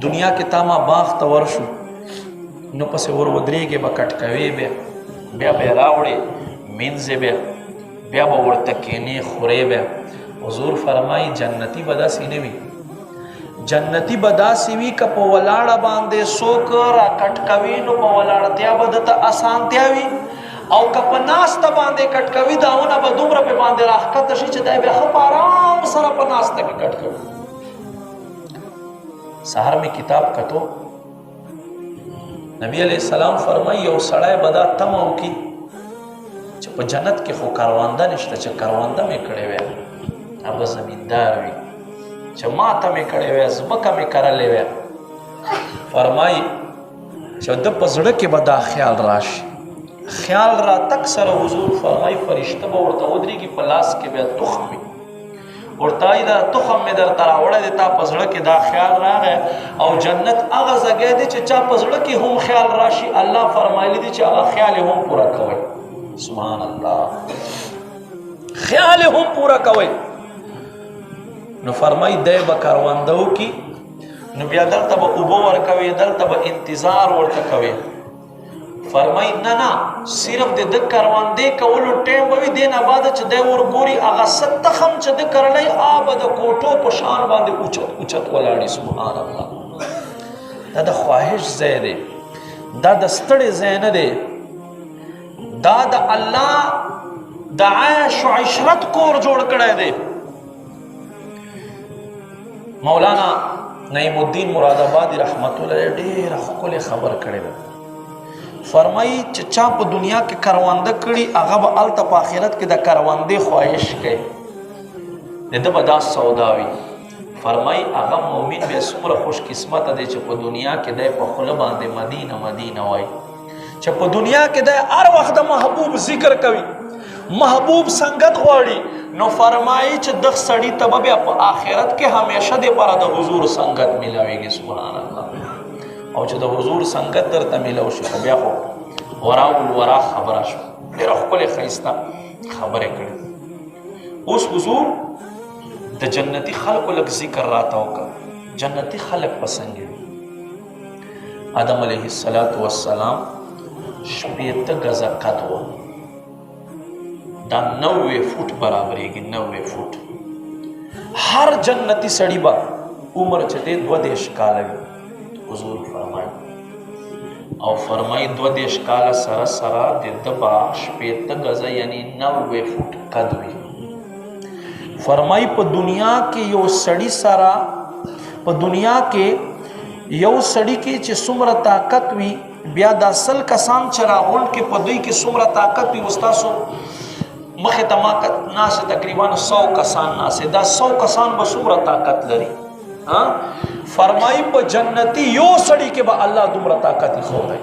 دنیا کې تا ما باغ ته ورشو نو پسې ور ودرېږې به کټکوې بیا به یې راوړې مینځې بیا به ورته کښېنې خورې بیا. حضور فرمایي جنتي به داسې نه وي، جنتی به داسې وي که په ولاړه باندې څوک راکټ کوي نو په ولاړتیا به دته اسانتیا وي، او که په ناسته باندې کټ کوي داونه به دومره په باندې راښکته شي چې دی بیا ښه په ارام سره په ناسته کې کټ کوي. سهار مې کتاب کتو، نبی علیہ السلام فرمایي یو سړی به دا تمه وکړي چې په جنت کې خو کروانده نشته، چې کروانده مې کړې وی هغه زمیندار وي، چې ما ته مې کړې وی ځمکه مې کرلې وی. فرمایي چې د په زړه کې به دا خیال راشي، خیال را تک سره حضور فرمایي فرشته به ورته ودرېږي په لاس کې بیا تخم وي، ورته وایي دا تخم مې درته راوړی دی، تا په زړه کې دا خیال راغی. او جنت هغه ځای دی چې چا په زړه کې هم خیال راشي الله فرمایلی دی چې هغه خیال یې هم پوره کوئ. سبحان الله، خیال یې هم پوره کوئ. نو فرمایي دی به کرونده وکړي نو بیا دلته به اوبه ورکوي، دلته به انتظار ورته کوي. فرمایي نه نه صرف د ده کروندې کولو ټیم به وي، دې نه بعده چې دی ورګوري هغه څه تخم چې ده کرلی هغه به د کوټو په شان باندې اوچت اوچت ولاړي. سبحان الله، دا د خواهش ځای دی، دا د ستړې ځای نه دی، دا د الله د عیش و عشرت کور جوړ کړی دی. مولانا نعیم الدین مراد آبادی رحمت الله علیه ډېره ښکلې خبر کړې ده. فرمایي چې چا په دنیا کې کرونده کړي هغه به هلته په آخرت کې د کروندې خواهش کوي، د ده به دا سودا وي. فرمایي هغه مؤمن بیا څومره خوش قسمته دی چې په دنیا کې دی په خوله باندې مدینه مدینه وایي، چې په دنیا کې دی هر وخت د محبوب ذکر کوي، محبوب سنگت غواړي. نو فرمایي چې دغ سړي ته به بیا په آخرت کې همیشه دپاره د حضور سنگت میلاویږي. سبحان الله، او چې د حضور سنگت درته میلاو شي خو بیا خو وراء الورا خبره شو، ډېره ښکلې ښایسته خبرې کړې. اوس حضور د جنتي خلکو لږ ذکر راته وکړه، جنتي خلک به څنګه وي. آدم علیه السلام 80 گزه قد و، دا 90 فوټ برابرېږي، 90 فوټ. هر جنتي سړي به عمر چې دی 22 کاله وي. حضور فرمایي او فرمایي 22 کاله سره سره د ده به 80 گزه یعنی 90 فوټ قد وي. فرمایي په دنیا کې یو سړي سره، په دنیا کې یو سړي کې چې څومره طاقت وي بیا دا 100 کسان چې راغونډ کې په دوی کې څومره طاقت وي. ستاسو مخې ته ما ناسې تقریبا 100 کسان ناسې، دا 100 کسان به څومره طاقت لري. فرمایي په جنتي یو سړي کې به الله دومره طاقت یې ښودی.